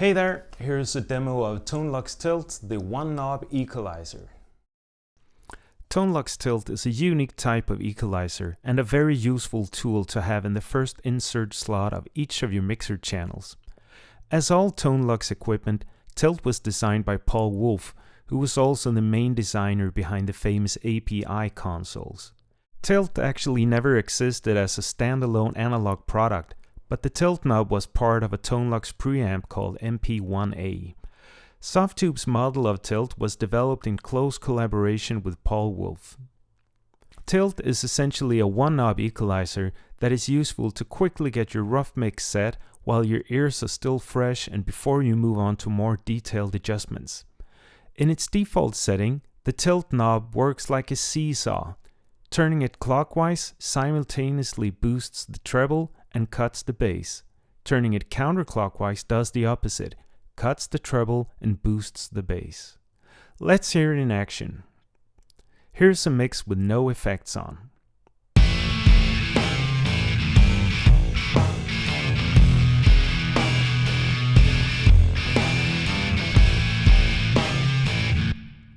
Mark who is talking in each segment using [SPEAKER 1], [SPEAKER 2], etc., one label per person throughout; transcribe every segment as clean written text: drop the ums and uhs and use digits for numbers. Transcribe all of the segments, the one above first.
[SPEAKER 1] Hey there, here's a demo of Tonelux Tilt, the one-knob equalizer.
[SPEAKER 2] Tonelux Tilt is a unique type of equalizer and a very useful tool to have in the first insert slot of each of your mixer channels. As all Tonelux equipment, Tilt was designed by Paul Wolff, who was also the main designer behind the famous API consoles. Tilt actually never existed as a standalone analog product, but the tilt knob was part of a Tonelux preamp called MP1A. Softube's model of Tilt was developed in close collaboration with Paul Wolff. Tilt is essentially a one-knob equalizer that is useful to quickly get your rough mix set while your ears are still fresh and before you move on to more detailed adjustments. In its default setting, the tilt knob works like a seesaw. Turning it clockwise simultaneously boosts the treble and cuts the bass. Turning it counterclockwise does the opposite, cuts the treble and boosts the bass. Let's hear it in action. Here's a mix with no effects on.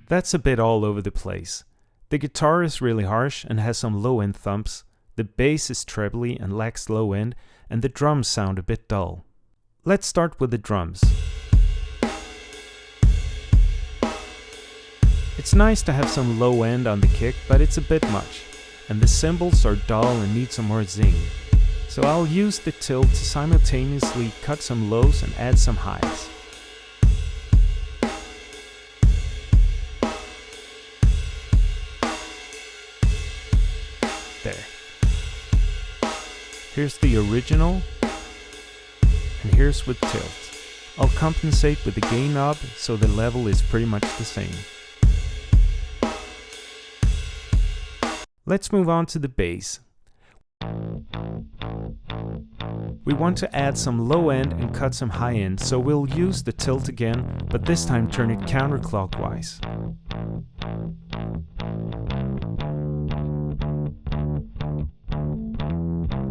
[SPEAKER 2] That's a bit all over the place. The guitar is really harsh and has some low-end thumps, the bass is trebly and lacks low-end, and the drums sound a bit dull. Let's start with the drums. It's nice to have some low-end on the kick, but it's a bit much, and the cymbals are dull and need some more zing. So I'll use the tilt to simultaneously cut some lows and add some highs. There. Here's the original, and here's with tilt. I'll compensate with the gain knob so the level is pretty much the same. Let's move on to the bass. We want to add some low end and cut some high end, so we'll use the tilt again, but this time turn it counterclockwise.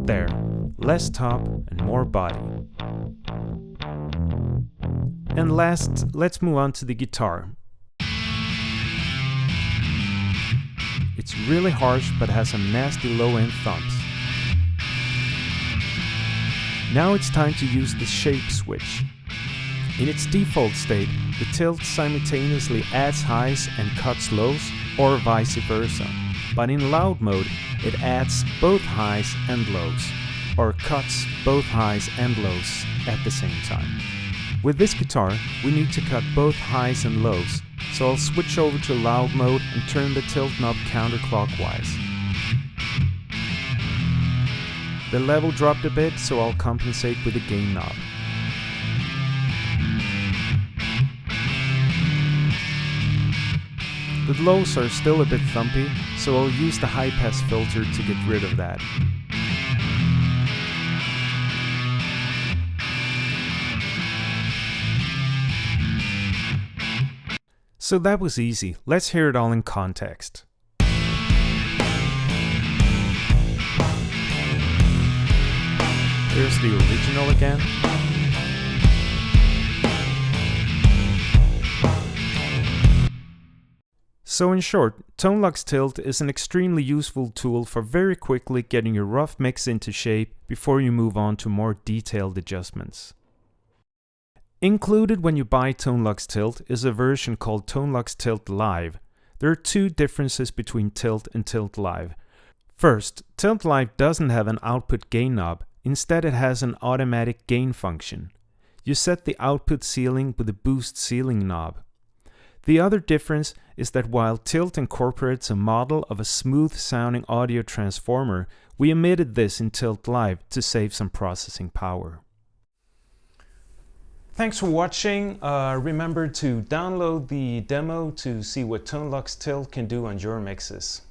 [SPEAKER 2] There, less top and more body. And last, let's move on to the guitar. It's really harsh but has some nasty low-end thumps. Now it's time to use the shape switch. In its default state, the tilt simultaneously adds highs and cuts lows, or vice versa. But in loud mode, it adds both highs and lows, or cuts both highs and lows at the same time. With this guitar, we need to cut both highs and lows, so I'll switch over to loud mode and turn the tilt knob counterclockwise. The level dropped a bit, so I'll compensate with the gain knob. The lows are still a bit thumpy, so I'll use the high pass filter to get rid of that. So that was easy. Let's hear it all in context. Here's the original again. So in short, Tonelux Tilt is an extremely useful tool for very quickly getting your rough mix into shape before you move on to more detailed adjustments. Included when you buy Tonelux Tilt is a version called Tonelux Tilt Live. There are two differences between Tilt and Tilt Live. First, Tilt Live doesn't have an output gain knob, instead it has an automatic gain function. You set the output ceiling with the boost ceiling knob. The other difference is that while Tilt incorporates a model of a smooth-sounding audio transformer, we omitted this in Tilt Live to save some processing power.
[SPEAKER 1] Thanks for watching. Remember to download the demo to see what Tonelux Tilt can do on your mixes.